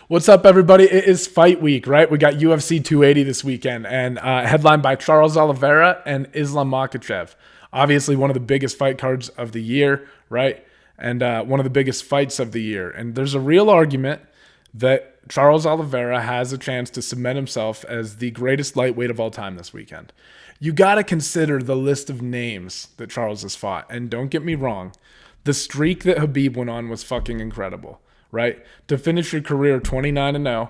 What's up, everybody? It is fight week, right? We got UFC 280 this weekend, and headlined by Charles Oliveira and Islam Makhachev. Obviously, one of the biggest fight cards of the year, right? And one of the biggest fights of the year. And there's a real argument that Charles Oliveira has a chance to cement himself as the greatest lightweight of all time this weekend. You got to consider the list of names that Charles has fought. And don't get me wrong, the streak that Khabib went on was fucking incredible. Right? To finish your career 29-0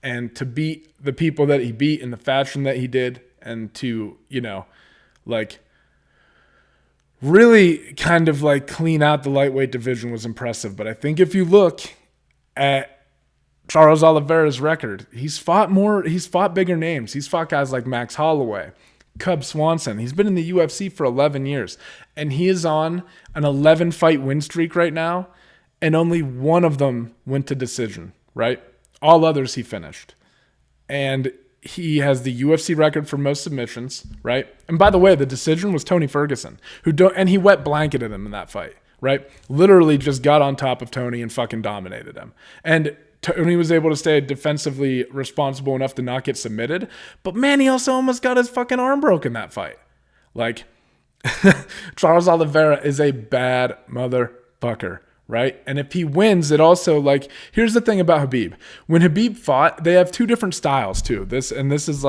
and to beat the people that he beat in the fashion that he did and to, really kind of clean out the lightweight division was impressive. But I think if you look at Charles Oliveira's record, he's fought bigger names. He's fought guys like Max Holloway, Cub Swanson. He's been in the UFC for 11 years and he is on an 11 fight win streak right now. And only one of them went to decision, right? All others he finished. And he has the UFC record for most submissions, right? And by the way, the decision was Tony Ferguson, and he wet blanketed him in that fight, right? Literally just got on top of Tony and fucking dominated him. And Tony was able to stay defensively responsible enough to not get submitted. But man, he also almost got his fucking arm broken that fight. Charles Oliveira is a bad motherfucker. Right? And if he wins, it also here's the thing about Khabib. When Khabib fought, they have two different styles too. This is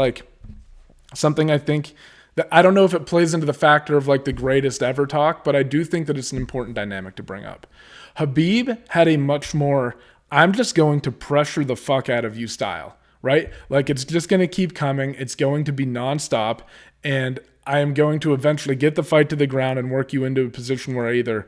something I think that I don't know if it plays into the factor of the greatest ever talk, but I do think that it's an important dynamic to bring up. Khabib had a much more, I'm just going to pressure the fuck out of you style, right? It's just going to keep coming. It's going to be nonstop. And I am going to eventually get the fight to the ground and work you into a position where I either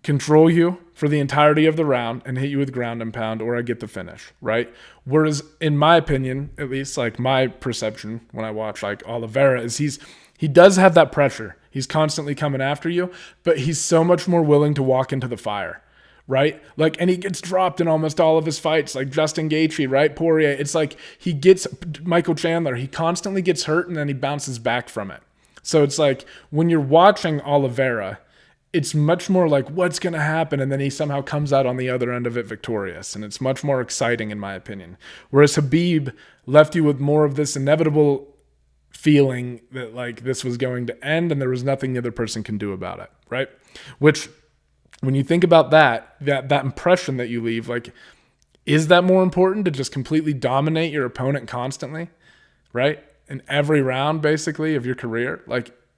control you for the entirety of the round and hit you with ground and pound, or I get the finish, right? Whereas in my opinion, at least my perception when I watch Oliveira is he does have that pressure. He's constantly coming after you, but he's so much more willing to walk into the fire, right? And he gets dropped in almost all of his fights, like Justin Gaethje, right? Poirier. It's he gets Michael Chandler. He constantly gets hurt and then he bounces back from it. So it's when you're watching Oliveira, it's much more what's going to happen, and then he somehow comes out on the other end of it victorious, and it's much more exciting in my opinion. Whereas Khabib left you with more of this inevitable feeling that this was going to end and there was nothing the other person can do about it, right? Which, when you think about that impression that you leave, is that more important to just completely dominate your opponent constantly, right? In every round, basically, of your career?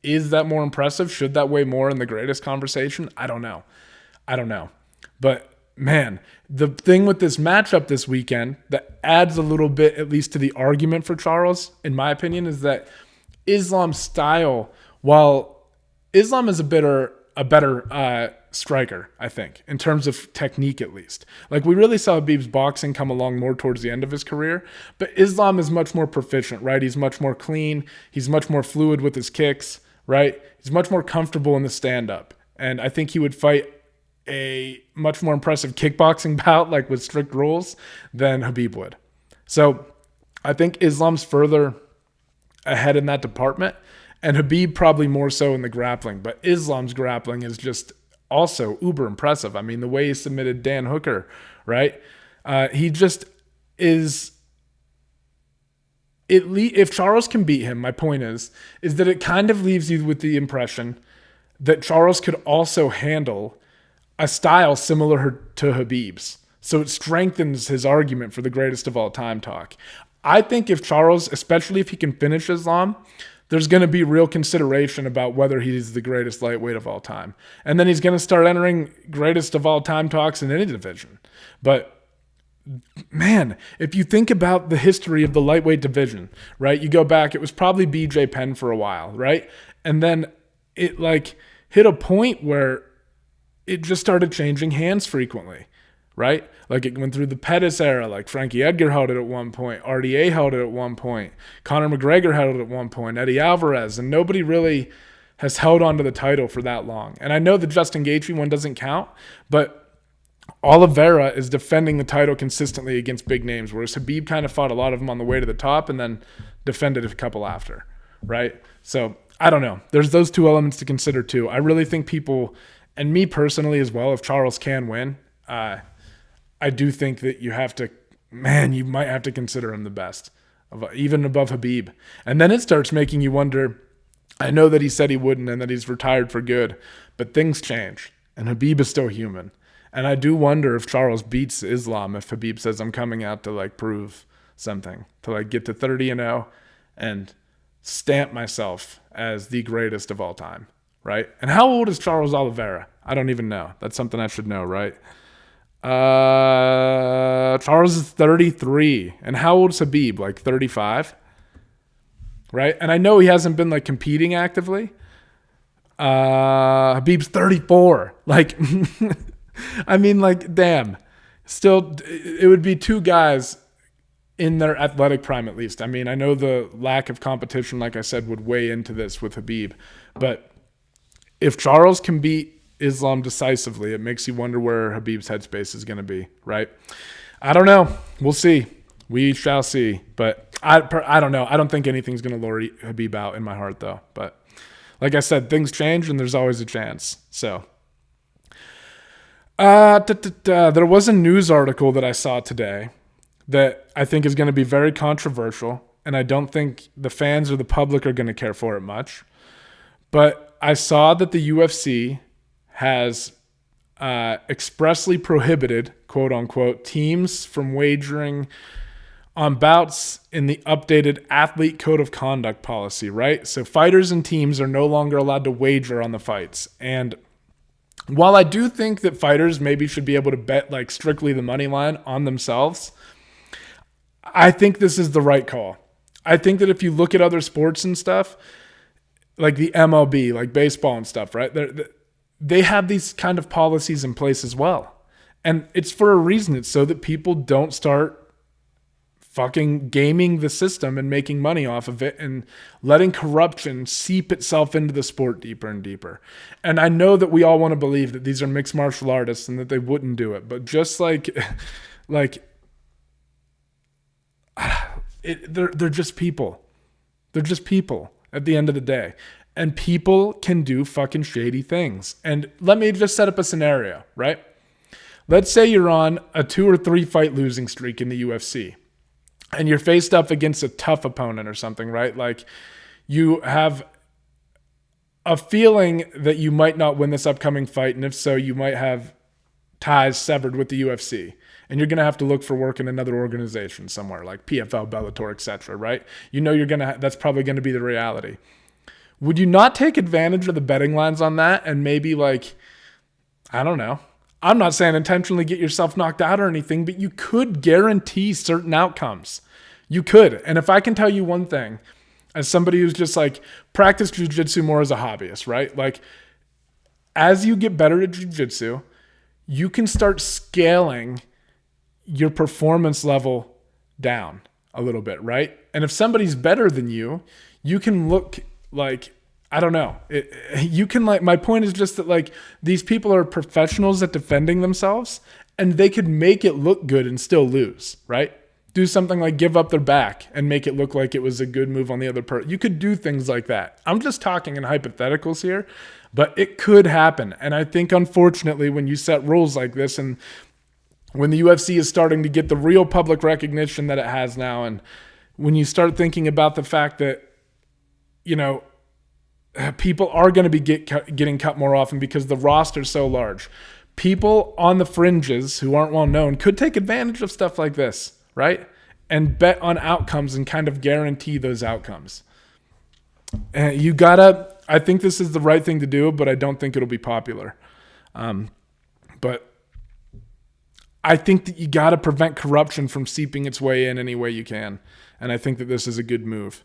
Is that more impressive? Should that weigh more in the greatest conversation? I don't know. But man, the thing with this matchup this weekend that adds a little bit, at least to the argument for Charles, in my opinion, is that Islam's style, while Islam is a better striker, I think, in terms of technique at least. We really saw Khabib's boxing come along more towards the end of his career, but Islam is much more proficient, right? He's much more clean. He's much more fluid with his kicks, right? He's much more comfortable in the stand-up. And I think he would fight a much more impressive kickboxing bout, with strict rules, than Khabib would. So I think Islam's further ahead in that department, and Khabib probably more so in the grappling. But Islam's grappling is just also uber impressive. I mean, the way he submitted Dan Hooker, right? He just is... If Charles can beat him, my point is that it kind of leaves you with the impression that Charles could also handle a style similar to Khabib's. So it strengthens his argument for the greatest of all time talk. I think if Charles, especially if he can finish Islam, there's going to be real consideration about whether he's the greatest lightweight of all time. And then he's going to start entering greatest of all time talks in any division. But man, if you think about the history of the lightweight division, right? You go back, it was probably BJ Penn for a while, right? And then it hit a point where it just started changing hands frequently, right? It went through the Pettis era, Frankie Edgar held it at one point, RDA held it at one point, Conor McGregor held it at one point, Eddie Alvarez, and nobody really has held on to the title for that long. And I know the Justin Gaethje one doesn't count, but Oliveira is defending the title consistently against big names, whereas Khabib kind of fought a lot of them on the way to the top and then defended a couple after, right? So I don't know. There's those two elements to consider too. I really think people, and me personally as well, if Charles can win, I do think that you have to man, you might have to consider him the best, even above Khabib. And then it starts making you wonder. I know that he said he wouldn't and that he's retired for good, but things change, and Khabib is still human. And I do wonder if Charles beats Islam if Khabib says, I'm coming out to like prove something, to like get to 30-0 and stamp myself as the greatest of all time, right? And how old is Charles Oliveira? I don't even know. That's something I should know, right? Charles is 33. And how old is Khabib? Like 35? Right? And I know he hasn't been like competing actively. Khabib's 34. Like, I mean, like, damn. Still, it would be two guys in their athletic prime at least. I mean, I know the lack of competition, like I said, would weigh into this with Khabib. But if Charles can beat Islam decisively, it makes you wonder where Khabib's headspace is going to be, right? I don't know. We'll see. We shall see. But I don't know. I don't think anything's going to lure Khabib out in my heart, though. But like I said, things change and there's always a chance. So there was a news article that I saw today that I think is going to be very controversial, and I don't think the fans or the public are going to care for it much. But I saw that the UFC has expressly prohibited, quote unquote, teams from wagering on bouts in the updated athlete code of conduct policy, right? So fighters and teams are no longer allowed to wager on the fights. And while I do think that fighters maybe should be able to bet like strictly the money line on themselves, I think this is the right call. I think that if you look at other sports and stuff, like the MLB, like baseball and stuff, right? They have these kind of policies in place as well. And it's for a reason. It's so that people don't start fucking gaming the system and making money off of it and letting corruption seep itself into the sport deeper and deeper. And I know that we all want to believe that these are mixed martial artists and that they wouldn't do it. But just they're just people. They're just people at the end of the day. And people can do fucking shady things. And let me just set up a scenario, right? Let's say you're on a 2 or 3 fight losing streak in the UFC and you're faced up against a tough opponent or something, right? Like you have a feeling that you might not win this upcoming fight. And if so, you might have ties severed with the UFC. And you're going to have to look for work in another organization somewhere like PFL, Bellator, etc., right? You know that's probably going to be the reality. Would you not take advantage of the betting lines on that and maybe like, I don't know. I'm not saying intentionally get yourself knocked out or anything, but you could guarantee certain outcomes. You could. And if I can tell you one thing, as somebody who's just like practiced jiu-jitsu more as a hobbyist, right? Like as you get better at jiu-jitsu, you can start scaling your performance level down a little bit, right? And if somebody's better than you, you can look like, I don't know. You can like, my point is just that like these people are professionals at defending themselves and they could make it look good and still lose, right? Do something like give up their back and make it look like it was a good move on the other person. You could do things like that. I'm just talking in hypotheticals here, but it could happen. And I think unfortunately when you set rules like this and when the UFC is starting to get the real public recognition that it has now, and when you start thinking about the fact that, you know, people are going to be getting cut more often because the roster's so large. People on the fringes who aren't well known could take advantage of stuff like this, right? And bet on outcomes and kind of guarantee those outcomes. And I think this is the right thing to do, but I don't think it'll be popular. But I think that you got to prevent corruption from seeping its way in any way you can. And I think that this is a good move.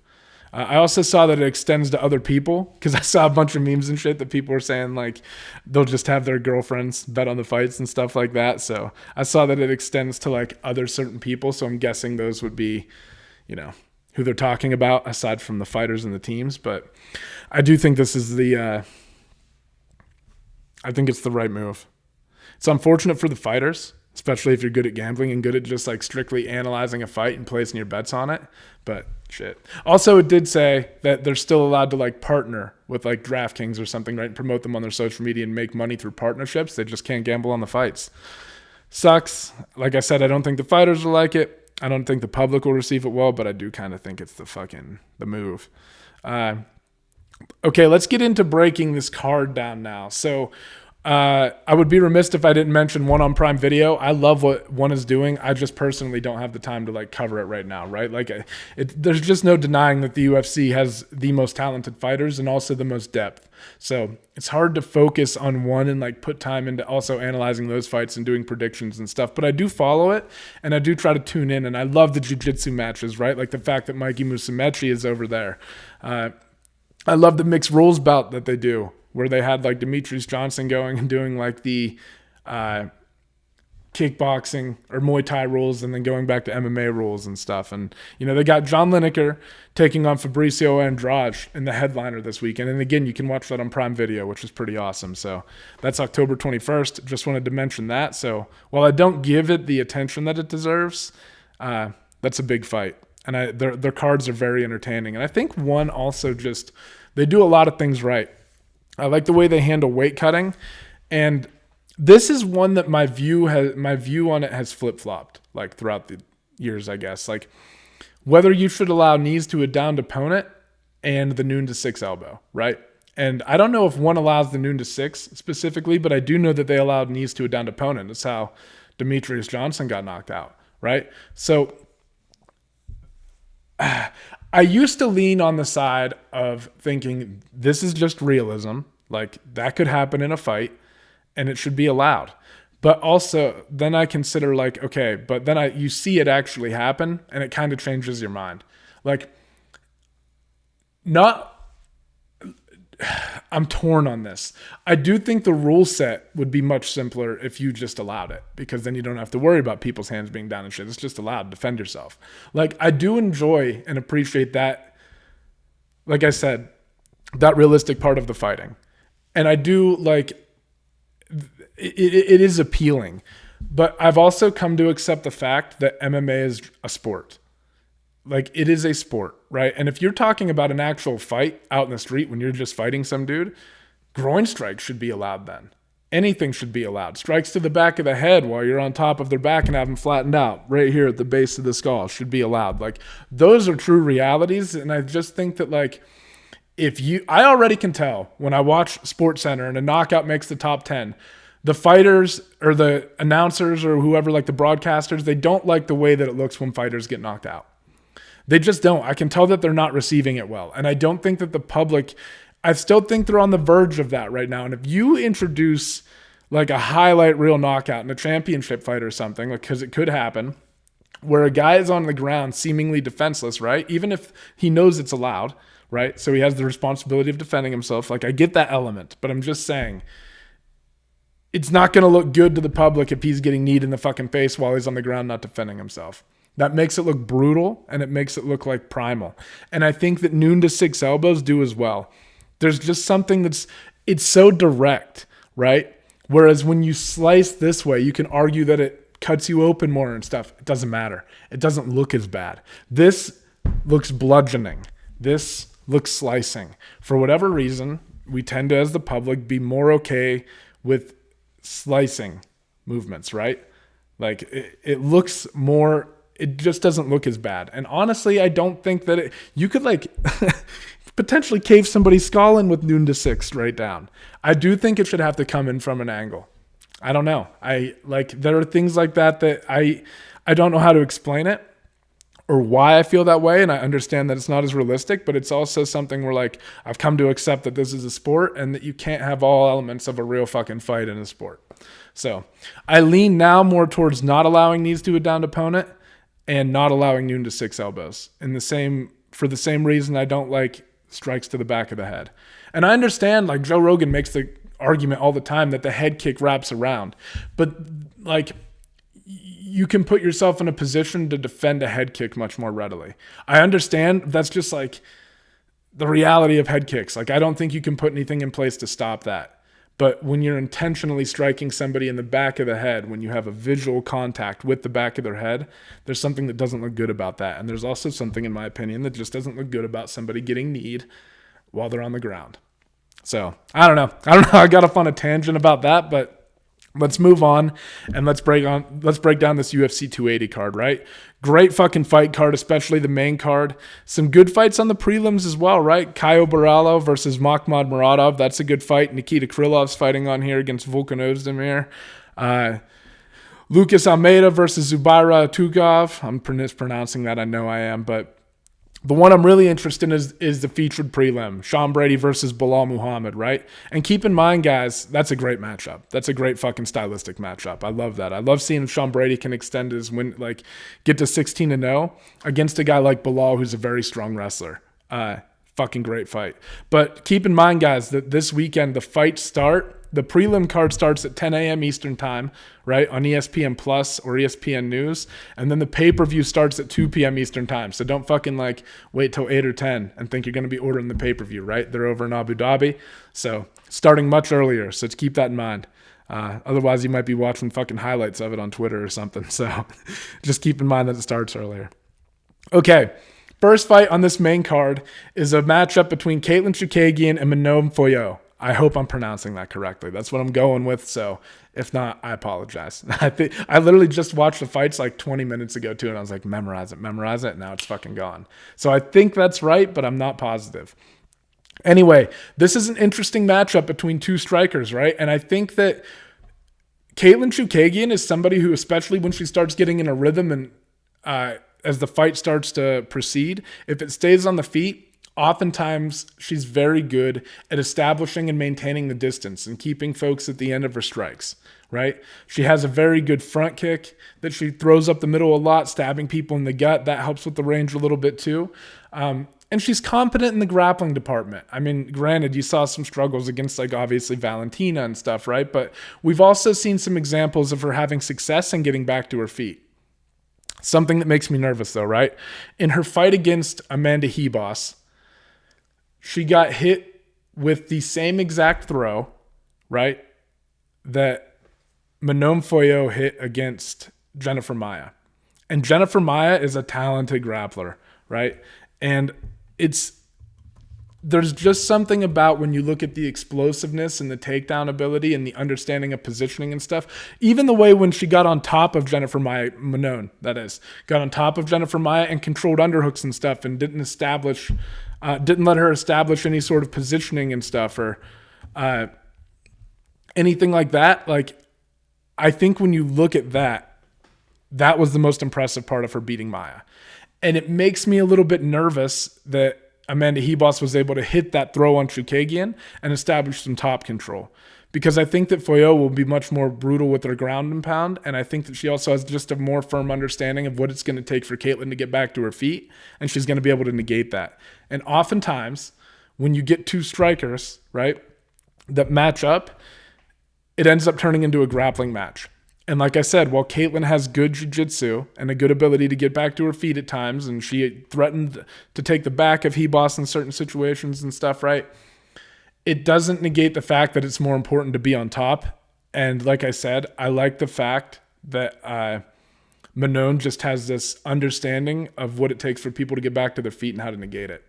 I also saw that it extends to other people because I saw a bunch of memes and shit that people were saying like they'll just have their girlfriends bet on the fights and stuff like that. So I saw that it extends to like other certain people. So I'm guessing those would be, you know, who they're talking about aside from the fighters and the teams. But I do think this is I think it's the right move. It's unfortunate for the fighters, especially if you're good at gambling and good at just like strictly analyzing a fight and placing your bets on it. But shit. Also, it did say that they're still allowed to like partner with like DraftKings or something, right? And promote them on their social media and make money through partnerships. They just can't gamble on the fights. Sucks. Like I said, I don't think the fighters will like it. I don't think the public will receive it well, but I do kind of think it's the move. Okay, let's get into breaking this card down now. So I would be remiss if I didn't mention One on Prime Video. I love what One is doing. I just personally don't have the time to like cover it right now, right? Like there's just no denying that the UFC has the most talented fighters and also the most depth. So it's hard to focus on one and like put time into also analyzing those fights and doing predictions and stuff. But I do follow it and I do try to tune in, and I love the jiu-jitsu matches, right? Like the fact that Mikey Musumeci is over there. I love the mixed rules bout that they do, where they had like Demetrius Johnson going and doing like the kickboxing or Muay Thai rules and then going back to MMA rules and stuff. And, they got John Lineker taking on Fabricio Andrade in the headliner this weekend. And again, you can watch that on Prime Video, which is pretty awesome. So that's October 21st. Just wanted to mention that. So while I don't give it the attention that it deserves, that's a big fight. And their cards are very entertaining. And I think One also they do a lot of things right. I like the way they handle weight cutting, and this is one that my view on it has flip-flopped like throughout the years, I guess. Like whether you should allow knees to a downed opponent and the noon to 6 elbow, right? And I don't know if One allows the noon to 6 specifically, but I do know that they allowed knees to a downed opponent. That's how Demetrius Johnson got knocked out, right? So I used to lean on the side of thinking this is just realism. Like that could happen in a fight and it should be allowed. But also then I consider like, okay, but then you see it actually happen and it kind of changes your mind. Like I'm torn on this. I do think the rule set would be much simpler if you just allowed it, because then you don't have to worry about people's hands being down and shit. It's just allowed. Defend yourself. Like I do enjoy and appreciate that, like I said, that realistic part of the fighting. And I do like it is appealing. But I've also come to accept the fact that MMA is a sport. Like it is a sport, right? And if you're talking about an actual fight out in the street when you're just fighting some dude, groin strikes should be allowed then. Anything should be allowed. Strikes to the back of the head while you're on top of their back and have them flattened out right here at the base of the skull should be allowed. Like those are true realities. And I just think that like I already can tell when I watch SportsCenter and a knockout makes the top 10, the fighters or the announcers or whoever, like the broadcasters, they don't like the way that it looks when fighters get knocked out. They just don't. I can tell that they're not receiving it well. And I don't think that the public, I still think they're on the verge of that right now. And if you introduce like a highlight reel knockout in a championship fight or something, because it could happen, where a guy is on the ground seemingly defenseless, right? Even if he knows it's allowed, right? So he has the responsibility of defending himself. Like I get that element, but I'm just saying it's not going to look good to the public if he's getting kneed in the fucking face while he's on the ground not defending himself. That makes it look brutal and it makes it look like primal. And I think that noon to 6 elbows do as well. There's just something it's so direct, right? Whereas when you slice this way, you can argue that it cuts you open more and stuff. It doesn't matter. It doesn't look as bad. This looks bludgeoning. This looks slicing. For whatever reason, we tend to, as the public, be more okay with slicing movements, right? Like it looks more, it just doesn't look as bad. And honestly, I don't think that you could like potentially cave somebody's skull in with noon to 6 right down. I do think it should have to come in from an angle. I don't know. There are things like that I don't know how to explain it or why I feel that way. And I understand that it's not as realistic, but it's also something where like I've come to accept that this is a sport and that you can't have all elements of a real fucking fight in a sport. So I lean now more towards not allowing knees to a downed opponent and not allowing noon to 6 elbows for the same reason I don't like strikes to the back of the head. And I understand like Joe Rogan makes the argument all the time that the head kick wraps around, but like you can put yourself in a position to defend a head kick much more readily. I understand that's just like the reality of head kicks. Like I don't think you can put anything in place to stop that. But when you're intentionally striking somebody in the back of the head, when you have a visual contact with the back of their head, there's something that doesn't look good about that. And there's also something, in my opinion, that just doesn't look good about somebody getting kneed while they're on the ground. So I don't know. I got off on a tangent about that, but Let's move on and let's break down this UFC 280 card, right? Great fucking fight card, especially the main card. Some good fights on the prelims as well, right? Caio Borralho versus Makhmud Muradov. That's a good fight. Nikita Krylov's fighting on here against Volkan Ozdemir. Lucas Almeida versus Zubaira Tukov. I'm mispronouncing that. I know I am, but the one I'm really interested in is the featured prelim, Sean Brady versus Bilal Muhammad, right? And keep in mind, guys, that's a great matchup. That's a great fucking stylistic matchup. I love that. I love seeing if Sean Brady can extend his win, like get to 16-0 against a guy like Bilal, who's a very strong wrestler. Fucking great fight. But keep in mind, guys, that this weekend the fights start. The prelim card starts at 10 a.m. Eastern time, right, on ESPN Plus or ESPN News. And then the pay-per-view starts at 2 p.m. Eastern time. So don't fucking like wait till 8 or 10 and think you're going to be ordering the pay-per-view, right? They're over in Abu Dhabi. So starting much earlier. So keep that in mind. Otherwise, you might be watching fucking highlights of it on Twitter or something. So just keep in mind that it starts earlier. Okay. First fight on this main card is a matchup between Katlyn Chookagian and Manon Fiorot. I hope I'm pronouncing that correctly. That's what I'm going with. So if not, I apologize. I literally just watched the fights like 20 minutes ago too, and I was like, memorize it. Now it's fucking gone. So I think that's right, but I'm not positive. Anyway, this is an interesting matchup between two strikers, right? And I think that Katlyn Chookagian is somebody who, especially when she starts getting in a rhythm and as the fight starts to proceed, if it stays on the feet, oftentimes she's very good at establishing and maintaining the distance and keeping folks at the end of her strikes, right? She has a very good front kick that she throws up the middle a lot, stabbing people in the gut. That helps with the range a little bit too. And she's competent in the grappling department. I mean, granted, you saw some struggles against like obviously Valentina and stuff, right? But we've also seen some examples of her having success and getting back to her feet. Something that makes me nervous though, right? In her fight against Amanda Hebos, she got hit with the same exact throw, right, that Manon Fiorot hit against Jennifer Maia. And Jennifer Maia is a talented grappler, right? And there's just something about when you look at the explosiveness and the takedown ability and the understanding of positioning and stuff, even the way when she got on top of Jennifer Maia, Manon, that is, got on top of Jennifer Maia and controlled underhooks and stuff and didn't let her establish any sort of positioning and stuff or anything like that. Like, I think when you look at that, that was the most impressive part of her beating Maia. And it makes me a little bit nervous that Amanda Hebos was able to hit that throw on Chookagian and establish some top control. Because I think that Fiorot will be much more brutal with her ground and pound, and I think that she also has just a more firm understanding of what it's going to take for Katlyn to get back to her feet, and she's going to be able to negate that. And oftentimes, when you get two strikers, right, that match up, it ends up turning into a grappling match. And like I said, while Katlyn has good jiu-jitsu and a good ability to get back to her feet at times, and she threatened to take the back of Hebos in certain situations and stuff, right, it doesn't negate the fact that it's more important to be on top. And like I said, I like the fact that Manon just has this understanding of what it takes for people to get back to their feet and how to negate it.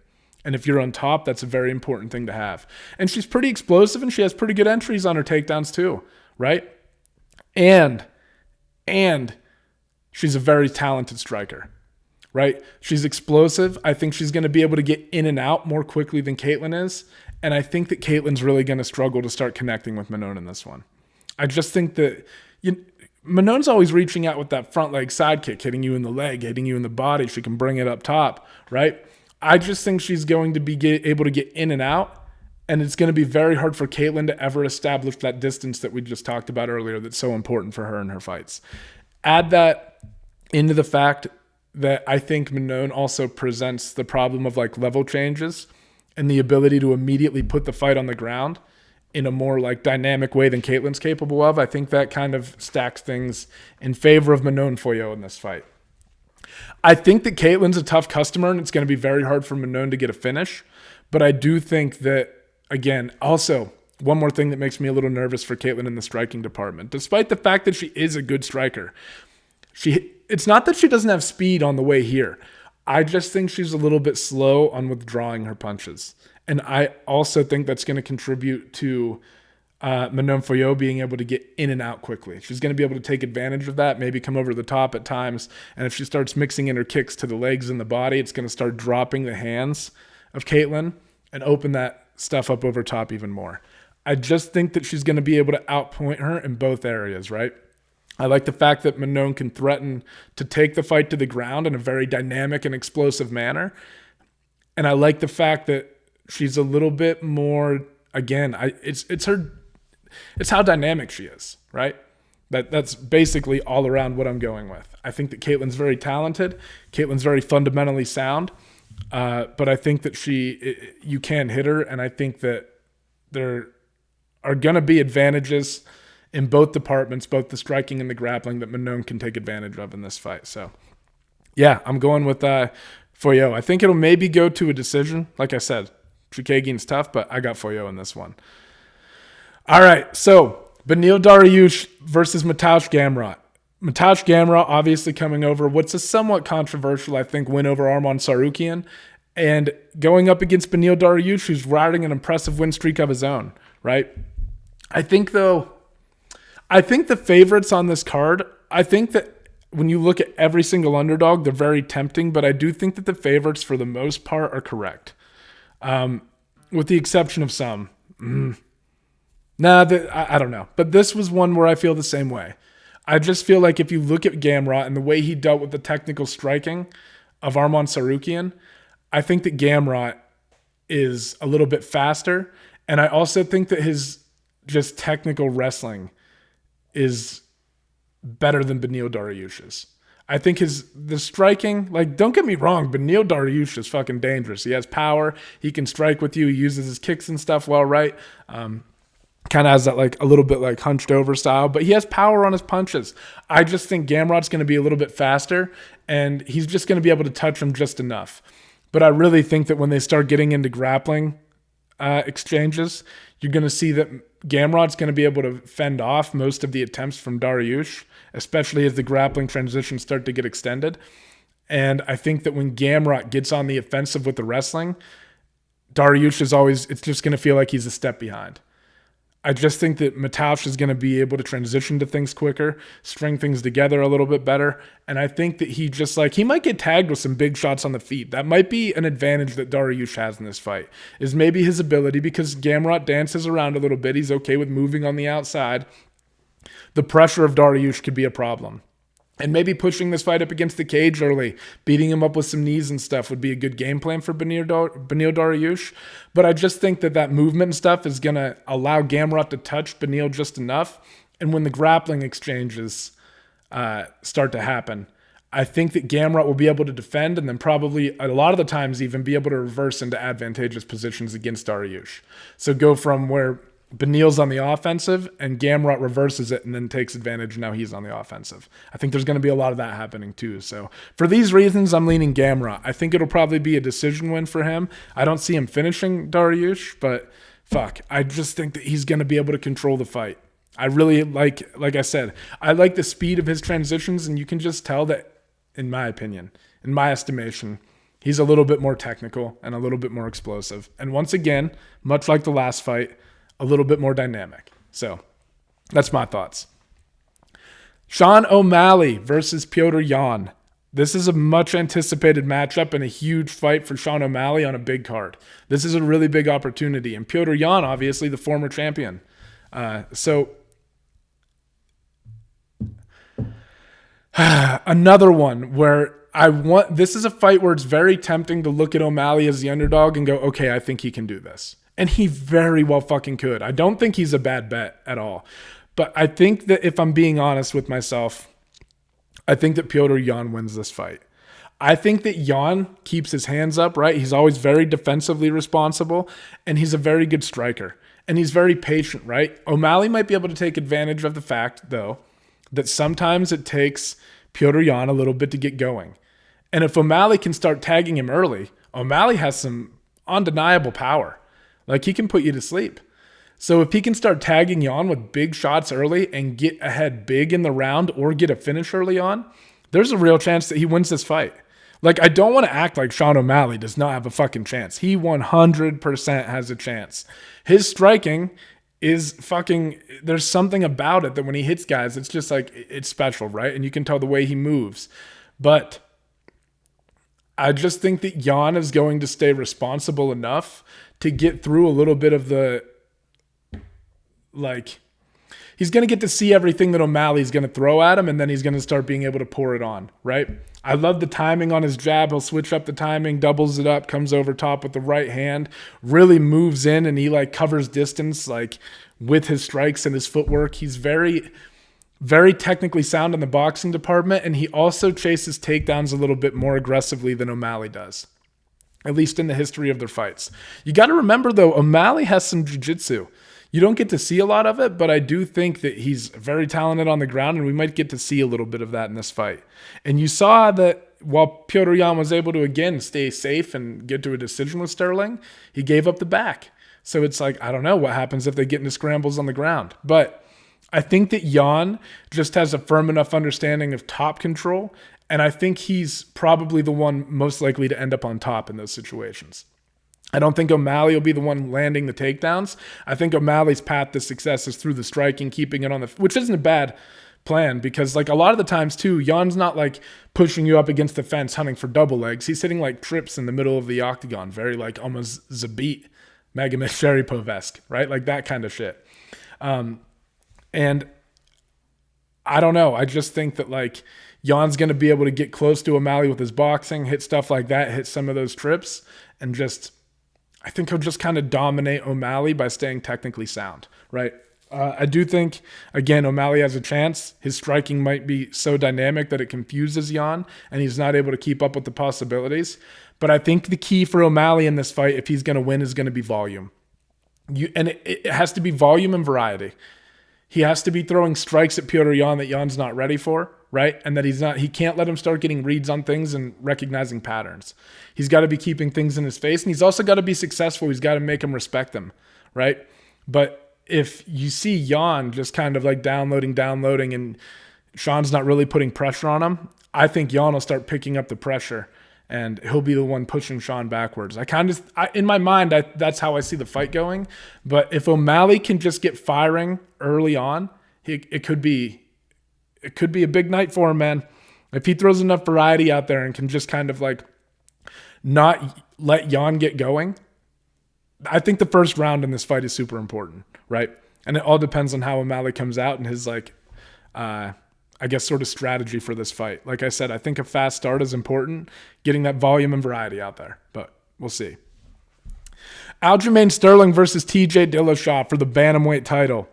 And if you're on top, that's a very important thing to have. And she's pretty explosive, and she has pretty good entries on her takedowns too, right? And she's a very talented striker, right? She's explosive. I think she's going to be able to get in and out more quickly than Katlyn is. And I think that Katlyn's really going to struggle to start connecting with Manon in this one. I just think that Manon's always reaching out with that front leg side kick, hitting you in the leg, hitting you in the body. She can bring it up top, right? I just think she's going to be able to get in and out. And it's going to be very hard for Katlyn to ever establish that distance that we just talked about earlier that's so important for her in her fights. Add that into the fact that I think Manon also presents the problem of like level changes and the ability to immediately put the fight on the ground in a more like dynamic way than Katlyn's capable of. I think that kind of stacks things in favor of Manon Fiorot in this fight. I think that Katlyn's a tough customer and it's going to be very hard for Manon to get a finish. But I do think that, again, also, one more thing that makes me a little nervous for Katlyn in the striking department. Despite the fact that she is a good striker, it's not that she doesn't have speed on the way here. I just think she's a little bit slow on withdrawing her punches. And I also think that's going to contribute to Manon Fiorot being able to get in and out quickly. She's going to be able to take advantage of that, maybe come over the top at times. And if she starts mixing in her kicks to the legs and the body, it's going to start dropping the hands of Katlyn and open that stuff up over top even more. I just think that she's going to be able to outpoint her in both areas, right? I like the fact that Manon can threaten to take the fight to the ground in a very dynamic and explosive manner. And I like the fact that she's a little bit more, again, it's how dynamic she is, right? That's basically all around what I'm going with. I think that Katlyn's very talented. Katlyn's very fundamentally sound. But I think that you can hit her, and I think that there are going to be advantages in both departments, both the striking and the grappling, that Manon can take advantage of in this fight. So, yeah, I'm going with Fiorot. I think it'll maybe go to a decision. Like I said, Chookagian's tough, but I got Fiorot in this one. All right, so Beneil Dariush versus Mateusz Gamrot. Mateusz Gamrot obviously coming over what's a somewhat controversial, I think, win over Aljamain Sterling, and going up against Beneil Dariush, who's riding an impressive win streak of his own, right? I think the favorites on this card, I think that when you look at every single underdog, they're very tempting, but I do think that the favorites for the most part are correct, with the exception of some. I don't know. But this was one where I feel the same way. I just feel like if you look at Gamrot and the way he dealt with the technical striking of Aljamain Sterling, I think that Gamrot is a little bit faster. And I also think that his just technical wrestling is better than Beneil Dariush's. I think the striking, like, don't get me wrong, Beneil Dariush is fucking dangerous. He has power. He can strike with you. He uses his kicks and stuff well, right? Kind of has that like a little bit like hunched over style, but he has power on his punches. I just think Gamrot's going to be a little bit faster, and he's just going to be able to touch him just enough. But I really think that when they start getting into grappling exchanges, you're going to see that Gamrot's going to be able to fend off most of the attempts from Dariush, especially as the grappling transitions start to get extended. And I think that when Gamrot gets on the offensive with the wrestling, Dariush it's just going to feel like he's a step behind. I just think that Mateusz is going to be able to transition to things quicker, string things together a little bit better. And I think that he might get tagged with some big shots on the feet. That might be an advantage that Dariush has in this fight, is maybe his ability, because Gamrot dances around a little bit. He's okay with moving on the outside. The pressure of Dariush could be a problem. And maybe pushing this fight up against the cage early, beating him up with some knees and stuff would be a good game plan for Beneil Dariush. But I just think that movement and stuff is going to allow Gamrot to touch Beneil just enough. And when the grappling exchanges start to happen, I think that Gamrot will be able to defend and then probably a lot of the times even be able to reverse into advantageous positions against Dariush. So go from where Beneil's on the offensive and Gamrot reverses it and then takes advantage. Now he's on the offensive. I think there's going to be a lot of that happening too. So for these reasons, I'm leaning Gamrot. I think it'll probably be a decision win for him. I don't see him finishing Dariush, but I just think that he's going to be able to control the fight. I really like I said, I like the speed of his transitions, and you can just tell that, in my opinion, in my estimation, he's a little bit more technical and a little bit more explosive. And once again, much like the last fight, a little bit more dynamic. So that's my thoughts. Sean O'Malley versus Petr Yan. This is a much anticipated matchup and a huge fight for Sean O'Malley on a big card. This is a really big opportunity. And Petr Yan, obviously the former champion. Another one where this is a fight where it's very tempting to look at O'Malley as the underdog and go, okay, I think he can do this. And he very well fucking could. I don't think he's a bad bet at all. But I think that if I'm being honest with myself, I think that Petr Yan wins this fight. I think that Yan keeps his hands up, right? He's always very defensively responsible, and he's a very good striker. And he's very patient, right? O'Malley might be able to take advantage of the fact, though, that sometimes it takes Petr Yan a little bit to get going. And if O'Malley can start tagging him early, O'Malley has some undeniable power. Like, he can put you to sleep. So if he can start tagging Yan with big shots early and get ahead big in the round or get a finish early on, there's a real chance that he wins this fight. Like, I don't want to act like Sean O'Malley does not have a fucking chance. He 100% has a chance. His striking is fucking, there's something about it that when he hits guys, it's just like, it's special, right? And you can tell the way he moves. But I just think that Yan is going to stay responsible enough to get through a little bit of the, like, he's going to get to see everything that O'Malley's going to throw at him, and then he's going to start being able to pour it on, right? I love the timing on his jab. He'll switch up the timing, doubles it up, comes over top with the right hand, really moves in, and he like covers distance like with his strikes and his footwork. He's very, very technically sound in the boxing department, and he also chases takedowns a little bit more aggressively than O'Malley does, at least in the history of their fights. You got to remember, though, O'Malley has some jiu-jitsu. You don't get to see a lot of it, but I do think that he's very talented on the ground, and we might get to see a little bit of that in this fight. And you saw that while Petr Yan was able to, again, stay safe and get to a decision with Sterling, he gave up the back. So it's like, I don't know what happens if they get into scrambles on the ground. But I think that Yan just has a firm enough understanding of top control, and I think he's probably the one most likely to end up on top in those situations. I don't think O'Malley will be the one landing the takedowns. I think O'Malley's path to success is through the striking, keeping it on the, which isn't a bad plan, because like a lot of the times too, Yan's not like pushing you up against the fence hunting for double legs. He's hitting like trips in the middle of the octagon, very like almost Zabit, Magomed Sharipov-esque, right? Like that kind of shit. And I don't know. I just think that like Yan's going to be able to get close to O'Malley with his boxing, hit stuff like that, hit some of those trips, and just, I think he'll just kind of dominate O'Malley by staying technically sound, right? I do think, again, O'Malley has a chance. His striking might be so dynamic that it confuses Yan, and he's not able to keep up with the possibilities. But I think the key for O'Malley in this fight, if he's going to win, is going to be volume. It has to be volume and variety. He has to be throwing strikes at Petr Yan that Yan's not ready for, right? And that he can't let him start getting reads on things and recognizing patterns. He's got to be keeping things in his face, and he's also got to be successful. He's got to make him respect them, right? But if you see Yan just kind of like downloading, and Sean's not really putting pressure on him, I think Yan will start picking up the pressure, and he'll be the one pushing Sean backwards. In my mind, that's how I see the fight going. But if O'Malley can just get firing early on, it could be a big night for him, man. If he throws enough variety out there and can just kind of like not let Yan get going, I think the first round in this fight is super important, right? And it all depends on how O'Malley comes out and his like, I guess, sort of strategy for this fight. Like I said, I think a fast start is important, getting that volume and variety out there, but we'll see. Aljamain Sterling versus TJ Dillashaw for the bantamweight title.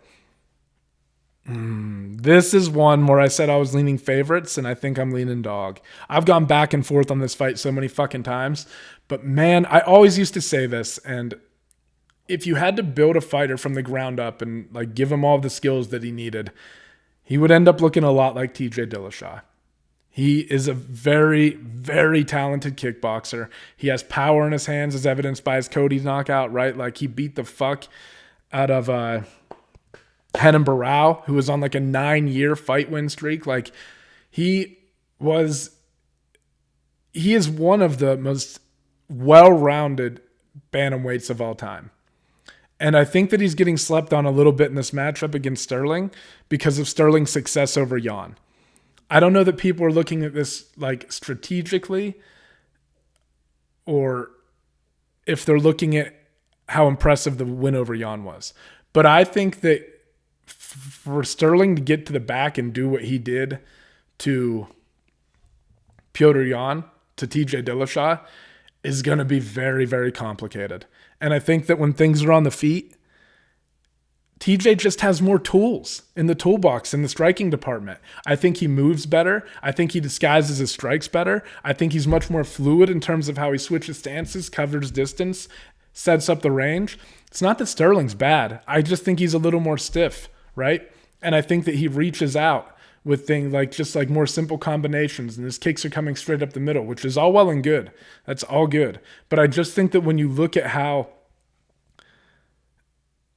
This is one where I said I was leaning favorites, and I think I'm leaning dog. I've gone back and forth on this fight so many fucking times, but man, I always used to say this, and if you had to build a fighter from the ground up and like give him all the skills that he needed, he would end up looking a lot like TJ Dillashaw. He is a very, very talented kickboxer. He has power in his hands, as evidenced by his Cody knockout, right? Like he beat the fuck out of Renan Barão, who was on like a 9-year fight win streak. Like he is one of the most well-rounded bantamweights of all time. And I think that he's getting slept on a little bit in this matchup against Sterling because of Sterling's success over Yan. I don't know that people are looking at this like strategically, or if they're looking at how impressive the win over Yan was. But I think that for Sterling to get to the back and do what he did to Petr Yan, to TJ Dillashaw, is going to be very, very complicated. And I think that when things are on the feet, TJ just has more tools in the toolbox in the striking department. I think he moves better. I think he disguises his strikes better. I think he's much more fluid in terms of how he switches stances, covers distance, sets up the range. It's not that Sterling's bad. I just think he's a little more stiff, right? And I think that he reaches out with things like just like more simple combinations, and his kicks are coming straight up the middle, which is all well and good. That's all good. But I just think that when you look at how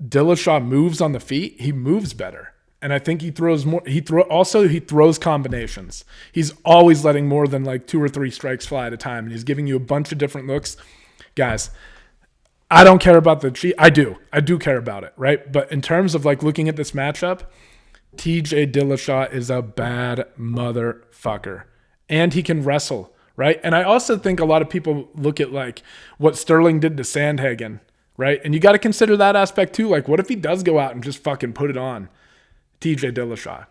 Dillashaw moves on the feet, he moves better. And I think he throws more. He throws combinations. He's always letting more than like 2 or 3 strikes fly at a time, and he's giving you a bunch of different looks. Guys, I don't care about the cheat. I do care about it, right? But in terms of like looking at this matchup, TJ Dillashaw is a bad motherfucker. And he can wrestle, right? And I also think a lot of people look at like what Sterling did to Sandhagen, right? And you got to consider that aspect too. Like, what if he does go out and just fucking put it on TJ Dillashaw?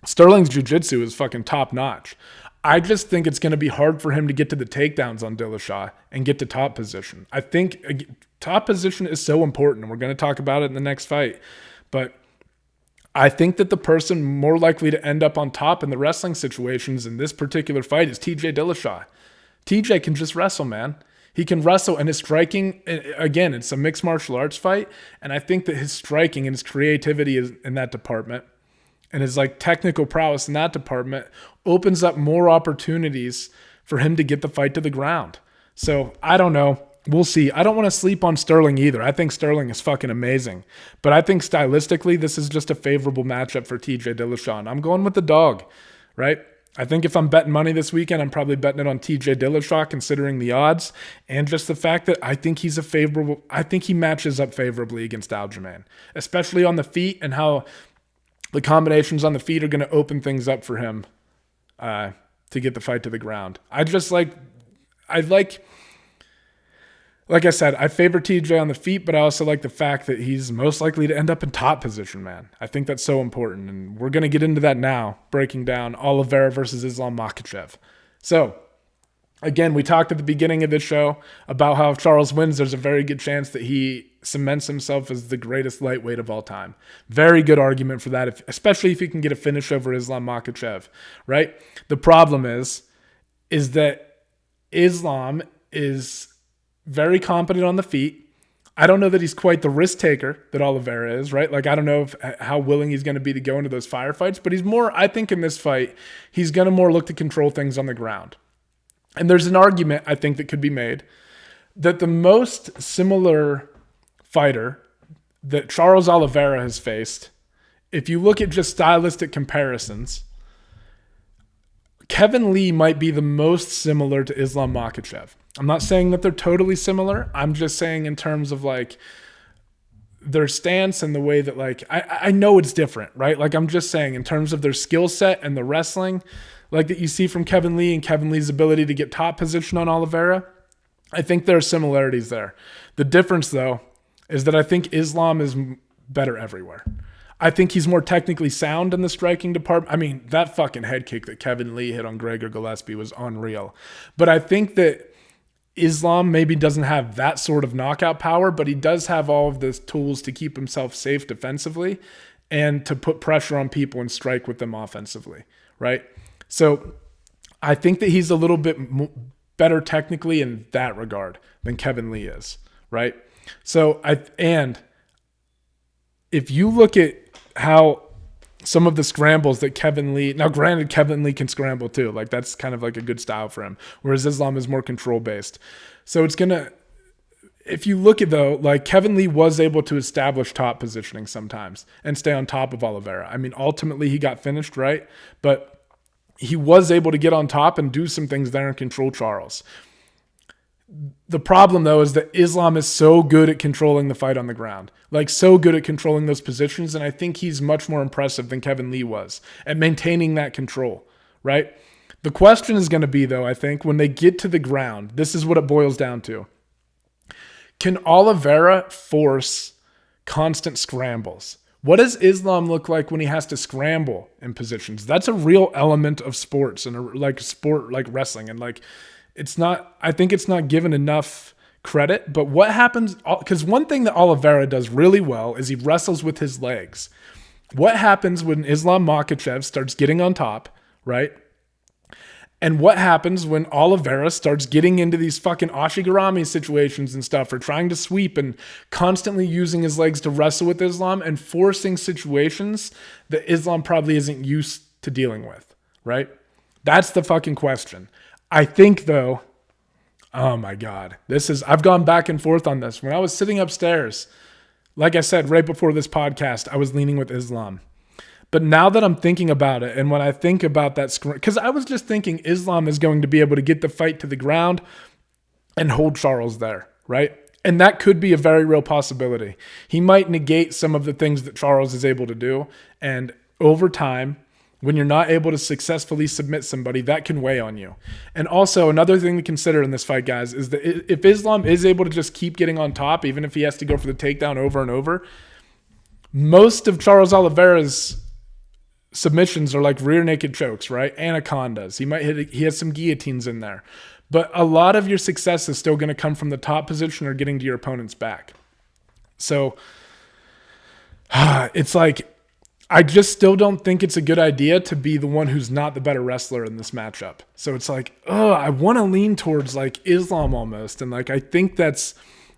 Sterling's jiu-jitsu is fucking top notch. I just think it's going to be hard for him to get to the takedowns on Dillashaw and get to top position. I think top position is so important, and we're going to talk about it in the next fight. But I think that the person more likely to end up on top in the wrestling situations in this particular fight is TJ Dillashaw. TJ can just wrestle, man. He can wrestle, and his striking, again, it's a mixed martial arts fight, and I think that his striking and his creativity is in that department and his like technical prowess in that department opens up more opportunities for him to get the fight to the ground. So I don't know. We'll see. I don't want to sleep on Sterling either. I think Sterling is fucking amazing. But I think stylistically, this is just a favorable matchup for TJ Dillashaw. And I'm going with the dog, right? I think if I'm betting money this weekend, I'm probably betting it on TJ Dillashaw, considering the odds and just the fact that I think I think he matches up favorably against Aljamain, especially on the feet and how the combinations on the feet are going to open things up for him to get the fight to the ground. Like I said, I favor TJ on the feet, but I also like the fact that he's most likely to end up in top position, man. I think that's so important, and we're going to get into that now, breaking down Oliveira versus Islam Makhachev. So, again, we talked at the beginning of this show about how if Charles wins, there's a very good chance that he cements himself as the greatest lightweight of all time. Very good argument for that, especially if he can get a finish over Islam Makhachev, right? The problem is that Islam is very competent on the feet. I don't know that he's quite the risk taker that Oliveira is, right? Like, I don't know how willing he's going to be to go into those firefights, but he's more, I think in this fight, he's going to more look to control things on the ground. And there's an argument, I think, that could be made that the most similar fighter that Charles Oliveira has faced, if you look at just stylistic comparisons, Kevin Lee might be the most similar to Islam Makhachev. I'm not saying that they're totally similar. I'm just saying in terms of like their stance and the way that like, I know it's different, right? Like I'm just saying in terms of their skill set and the wrestling, like that you see from Kevin Lee and Kevin Lee's ability to get top position on Oliveira, I think there are similarities there. The difference though, is that I think Islam is better everywhere. I think he's more technically sound in the striking department. I mean, that fucking head kick that Kevin Lee hit on Gregor Gillespie was unreal. But I think that Islam maybe doesn't have that sort of knockout power, but he does have all of the tools to keep himself safe defensively and to put pressure on people and strike with them offensively, right? So I think that he's a little bit better technically in that regard than Kevin Lee is, right? So if you look at how some of the scrambles that Kevin Lee, now granted Kevin Lee can scramble too, like that's kind of like a good style for him, whereas Islam is more control based. So it's gonna, if you look at though, like Kevin Lee was able to establish top positioning sometimes and stay on top of Oliveira. I mean, ultimately he got finished, right? But he was able to get on top and do some things there and control Charles. The problem, though, is that Islam is so good at controlling the fight on the ground, like so good at controlling those positions, and I think he's much more impressive than Kevin Lee was at maintaining that control, right? The question is going to be, though, I think, when they get to the ground, this is what it boils down to. Can Oliveira force constant scrambles? What does Islam look like when he has to scramble in positions? That's a real element of sports and like sport like wrestling, and like I think it's not given enough credit, but what happens, because one thing that Oliveira does really well is he wrestles with his legs. What happens when Islam Makhachev starts getting on top, right? And what happens when Oliveira starts getting into these fucking Ashigarami situations and stuff, or trying to sweep and constantly using his legs to wrestle with Islam and forcing situations that Islam probably isn't used to dealing with, right? That's the fucking question. I think though, oh my God, I've gone back and forth on this. When I was sitting upstairs, like I said, right before this podcast, I was leaning with Islam. But now that I'm thinking about it, and when I think about that, because I was just thinking Islam is going to be able to get the fight to the ground and hold Charles there, right? And that could be a very real possibility. He might negate some of the things that Charles is able to do. And over time, when you're not able to successfully submit somebody, that can weigh on you. And also, another thing to consider in this fight, guys, is that if Islam is able to just keep getting on top, even if he has to go for the takedown over and over, most of Charles Oliveira's submissions are like rear naked chokes, right? Anacondas. He has some guillotines in there. But a lot of your success is still going to come from the top position or getting to your opponent's back. So it's like, I just still don't think it's a good idea to be the one who's not the better wrestler in this matchup. So it's like, I want to lean towards like Islam almost. And like, I think that's,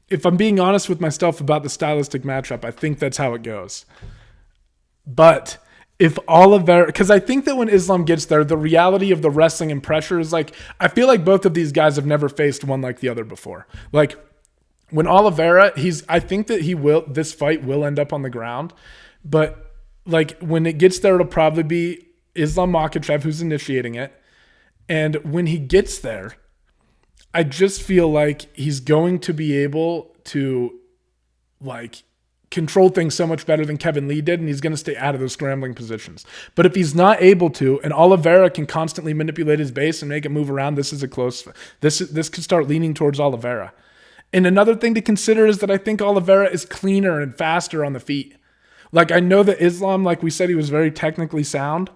if I'm being honest with myself about the stylistic matchup, I think that's how it goes. But if Oliveira, because I think that when Islam gets there, the reality of the wrestling and pressure is like, I feel like both of these guys have never faced one like the other before. Like when Oliveira, I think that this fight will end up on the ground, but like when it gets there, it'll probably be Islam Makhachev who's initiating it. And when he gets there, I just feel like he's going to be able to like control things so much better than Kevin Lee did, and he's going to stay out of those scrambling positions. But if he's not able to, and Oliveira can constantly manipulate his base and make it move around, this could start leaning towards Oliveira. And another thing to consider is that I think Oliveira is cleaner and faster on the feet. Like, I know that Islam, like we said, he was very technically sound.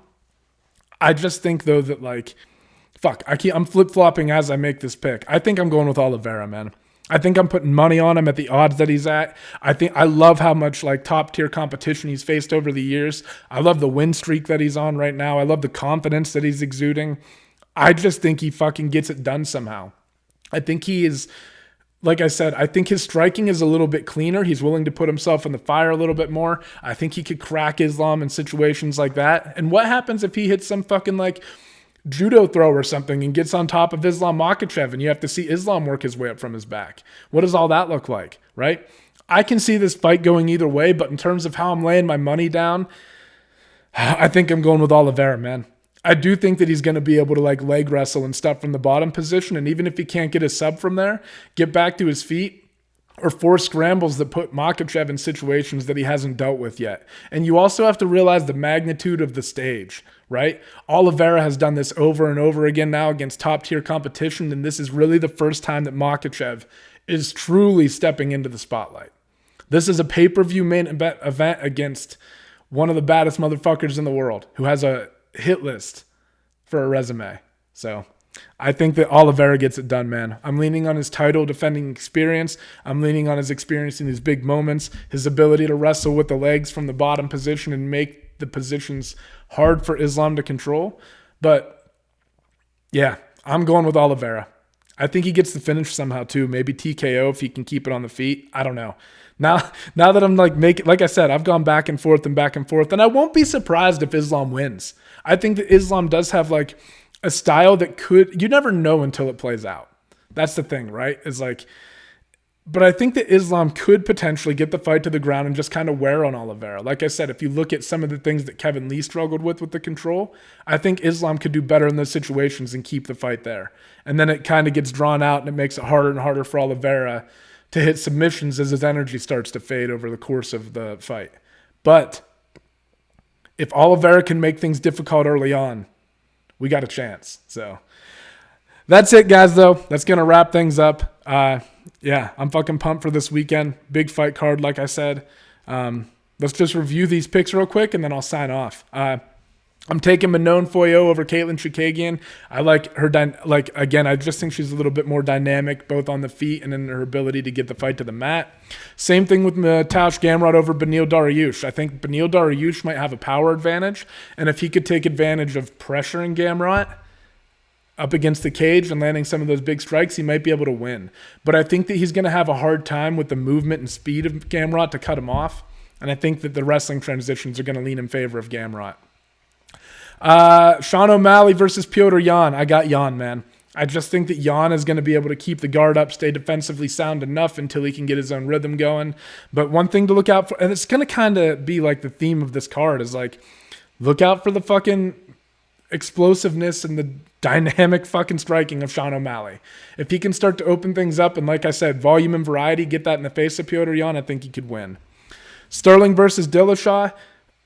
I just think, though, that like, I'm flip-flopping as I make this pick. I think I'm going with Oliveira, man. I think I'm putting money on him at the odds that he's at. I love how much like top tier competition he's faced over the years. I love the win streak that he's on right now. I love the confidence that he's exuding. I just think he fucking gets it done somehow. I think he is, like I said, I think his striking is a little bit cleaner. He's willing to put himself in the fire a little bit more. I think he could crack Islam in situations like that. And what happens if he hits some fucking like judo throw or something and gets on top of Islam Makhachev and you have to see Islam work his way up from his back? What does all that look like, right? I can see this fight going either way, but in terms of how I'm laying my money down, I think I'm going with Oliveira, man. I do think that he's going to be able to like leg wrestle and stuff from the bottom position, and even if he can't get a sub from there, get back to his feet or force scrambles that put Makhachev in situations that he hasn't dealt with yet. And you also have to realize the magnitude of the stage, right? Oliveira has done this over and over again now against top-tier competition, and this is really the first time that Makhachev is truly stepping into the spotlight. This is a pay-per-view main event against one of the baddest motherfuckers in the world who has a hit list for a resume. So I think that Oliveira gets it done, man. I'm leaning on his title defending experience. I'm leaning on his experience in these big moments, his ability to wrestle with the legs from the bottom position and make the positions hard for Islam to control. But yeah, I'm going with Oliveira. I think he gets the finish somehow too. Maybe TKO if he can keep it on the feet. I don't know. Now that I'm like I said, I've gone back and forth, and I won't be surprised if Islam wins. I think that Islam does have like a style that you never know until it plays out. That's the thing, right? It's like, but I think that Islam could potentially get the fight to the ground and just kind of wear on Oliveira. Like I said, if you look at some of the things that Kevin Lee struggled with the control, I think Islam could do better in those situations and keep the fight there. And then it kind of gets drawn out and it makes it harder and harder for Oliveira to hit submissions as his energy starts to fade over the course of the fight. But if Oliveira can make things difficult early on, we got a chance. So that's it, guys, though. That's going to wrap things up. Yeah, I'm fucking pumped for this weekend. Big fight card, like I said. Let's just review these picks real quick, and then I'll sign off. I'm taking Manon over Katlyn Chookagian. I like her. Again, I just think she's a little bit more dynamic, both on the feet and in her ability to get the fight to the mat. Same thing with Mateusz Gamrot over Beneil Dariush. I think Beneil Dariush might have a power advantage, and if he could take advantage of pressuring Gamrot up against the cage and landing some of those big strikes, he might be able to win. But I think that he's going to have a hard time with the movement and speed of Gamrot to cut him off, and I think that the wrestling transitions are going to lean in favor of Gamrot. Sean O'Malley versus Petr Yan. I got Yan, man. I just think that Yan is going to be able to keep the guard up, stay defensively sound enough until he can get his own rhythm going. But one thing to look out for, and it's going to kind of be like the theme of this card, is like, look out for the fucking explosiveness and the dynamic fucking striking of Sean O'Malley. If he can start to open things up and, like I said, volume and variety, get that in the face of Petr Yan, I think he could win. Sterling versus Dillashaw.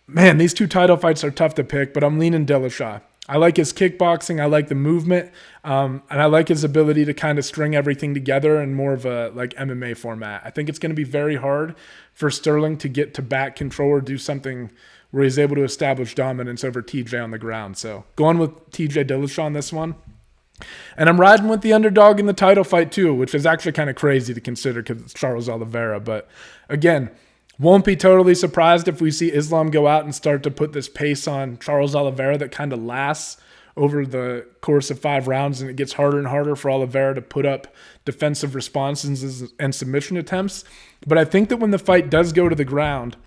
Man, these two title fights are tough to pick, but I'm leaning Dillashaw. I like his kickboxing. I like the movement. And I like his ability to kind of string everything together in more of a like MMA format. I think it's going to be very hard for Sterling to get to back control or do something where he's able to establish dominance over TJ on the ground. So going with TJ Dillashaw on this one. And I'm riding with the underdog in the title fight too, which is actually kind of crazy to consider because it's Charles Oliveira. But again, won't be totally surprised if we see Islam go out and start to put this pace on Charles Oliveira that kind of lasts over the course of 5 rounds, and it gets harder and harder for Oliveira to put up defensive responses and submission attempts. But I think that when the fight does go to the ground,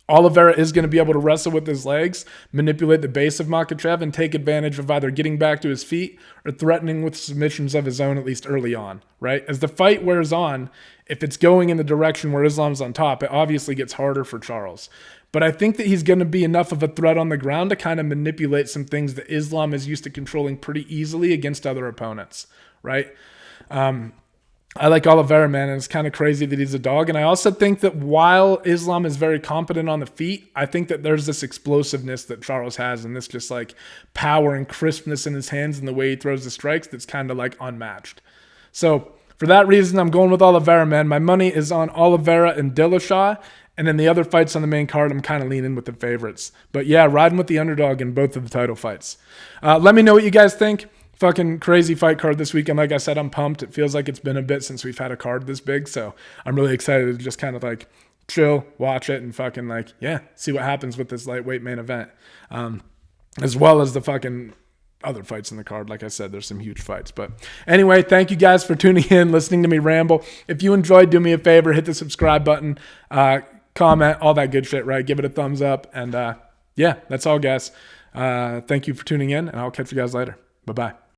Oliveira is going to be able to wrestle with his legs, manipulate the base of Makhachev, and take advantage of either getting back to his feet or threatening with submissions of his own, at least early on, right? As the fight wears on, if it's going in the direction where Islam's on top, it obviously gets harder for Charles. But I think that he's going to be enough of a threat on the ground to kind of manipulate some things that Islam is used to controlling pretty easily against other opponents, right? I like Oliveira, man, and it's kind of crazy that he's a dog. And I also think that while Islam is very competent on the feet, I think that there's this explosiveness that Charles has and this just like power and crispness in his hands and the way he throws the strikes that's kind of like unmatched. So for that reason, I'm going with Oliveira, man. My money is on Oliveira and Dillashaw. And then the other fights on the main card, I'm kind of leaning with the favorites. But yeah, riding with the underdog in both of the title fights. Let me know what you guys think. Fucking crazy fight card this weekend. Like I said, I'm pumped. It feels like it's been a bit since we've had a card this big. So I'm really excited to just kind of like chill, watch it, and fucking like, yeah, see what happens with this lightweight main event. As well as the fucking other fights in the card. Like I said, there's some huge fights. But anyway, thank you guys for tuning in, listening to me ramble. If you enjoyed, do me a favor, hit the subscribe button, comment, all that good shit, right? Give it a thumbs up. And yeah, that's all, guys. Thank you for tuning in, and I'll catch you guys later. Bye-bye.